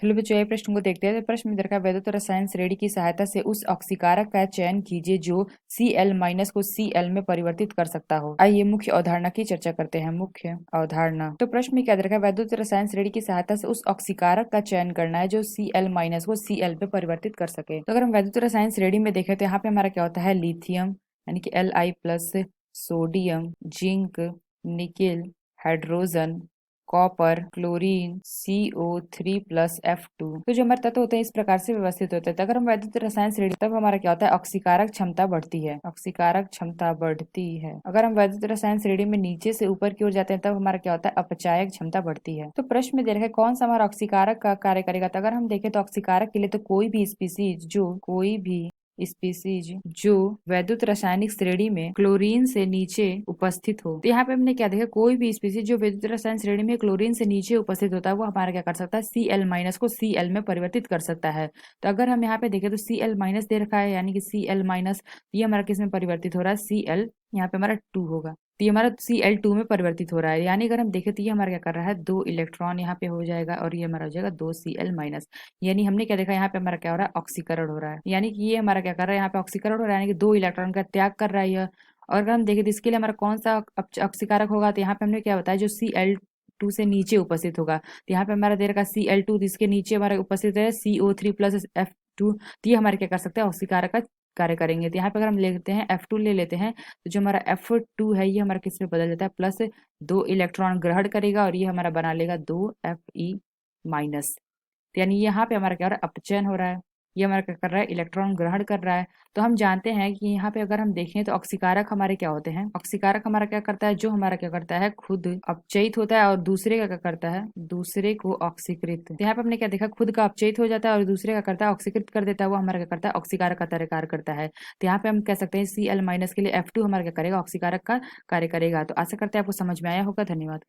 चलो बच्चों ये प्रश्न को देखते हैं। तो प्रश्न में दे रखा है वैद्युत रसायन श्रेणी की सहायता से उस ऑक्सीकारक का चयन कीजिए जो Cl माइनस को Cl में परिवर्तित कर सकता हो। आइए मुख्य अवधारणा की चर्चा करते हैं। मुख्य अवधारणा, तो प्रश्न में क्या दे रखा है, वैद्युत रसायन श्रेणी की सहायता से उस ऑक्सीकारक का चयन करना है जो Cl माइनस को Cl में परिवर्तित कर सके। तो अगर हम वैद्युत रसायन श्रेणी में देखें तो यहाँ पे हमारा क्या होता है, लिथियम यानी कि Li+, sodium, zinc, nickel, hydrogen, copper, chlorine, CO3+F2। तो जो हमारे तत्व होते हैं इस प्रकार से व्यवस्थित होते हैं। तो अगर हम वैद्युत रसायन श्रेणी, तब हमारा क्या होता है, ऑक्सीकारक क्षमता बढ़ती है। ऑक्सीकारक क्षमता बढ़ती है। अगर हम वैद्युत रसायन श्रेणी में नीचे से ऊपर की ओर जाते हैं तब हमारा क्या होता है, अपचायक क्षमता बढ़ती है। तो प्रश्न में दे रखा है कौन सा हमारा ऑक्सीकारक का कार्य करेगा। तो अगर हम देखें तो ऑक्सीकारक के लिए तो कोई भी जो वैद्युत रासायनिक श्रेणी में क्लोरीन से नीचे उपस्थित हो। तो यहाँ पे हमने क्या देखा, कोई भी स्पीसीज जो वैद्युत रसायन श्रेणी में क्लोरीन से नीचे उपस्थित होता है वो हमारा क्या कर सकता है, Cl माइनस को Cl में परिवर्तित कर सकता है। तो अगर हम यहाँ पे देखें तो Cl माइनस दे रखा है, यानी कि Cl माइनस ये हमारा किस में परिवर्तित हो रहा है, Cl यहाँ पे हमारा 2 होगा। तो ये हमारा Cl2 में परिवर्तित हो रहा है। यानी अगर हम देखें तो ये हमारा क्या कर रहा है, 2 इलेक्ट्रॉन यहाँ पे हो जाएगा और ये हमारा हो जाएगा 2 Cl माइनस। यानी हमने क्या देखा, यहाँ पे हमारा क्या हो रहा है, ऑक्सीकरण हो रहा है। यानी कि ये हमारा क्या कर रहा है, यहाँ पे ऑक्सीकरण हो रहा है, यानी कि 2 इलेक्ट्रॉन का त्याग कर रहा है यह। और अगर हम देखें तो इसके लिए हमारा कौन सा ऑक्सीकारक होगा, तो यहाँ पे हमने क्या बताया, जो Cl2 से नीचे उपस्थित होगा। तो यहाँ पे हमारा दे रखा Cl2, इसके नीचे हमारा उपस्थित है CO3+F2। तो ये हमारे क्या कर सकते हैं, ऑक्सीकारक का कार्य करेंगे। तो यहाँ पे अगर हम लेते हैं F2 ले लेते हैं, तो जो हमारा F2 है ये हमारा किस में बदल जाता है, प्लस 2 इलेक्ट्रॉन ग्रहण करेगा और ये हमारा बना लेगा 2Fe-। यानी यहाँ पे हमारा क्या हो रहा है, अपचयन हो रहा है। ये हमारा क्या कर रहा है, इलेक्ट्रॉन ग्रहण कर रहा है। तो हम जानते हैं कि यहाँ पे अगर हम देखें तो ऑक्सीकारक हमारे क्या होते हैं, ऑक्सीकारक हमारा क्या करता है, जो हमारा क्या करता है, खुद अपचयित होता है और दूसरे का क्या करता है, दूसरे को ऑक्सीकृत। तो यहाँ पे हमने क्या देखा, खुद का अपचयित हो जाता है और दूसरे का करता है ऑक्सीकृत कर देता है, वो हमारा क्या करता है, ऑक्सीकारक का तरह कार्य करता है। तो यहाँ पे हम कह सकते हैं Cl माइनस के लिए F2 हमारा क्या करेगा, ऑक्सीकारक का कार्य करेगा। तो आशा करते हैं आपको समझ में आया होगा। धन्यवाद।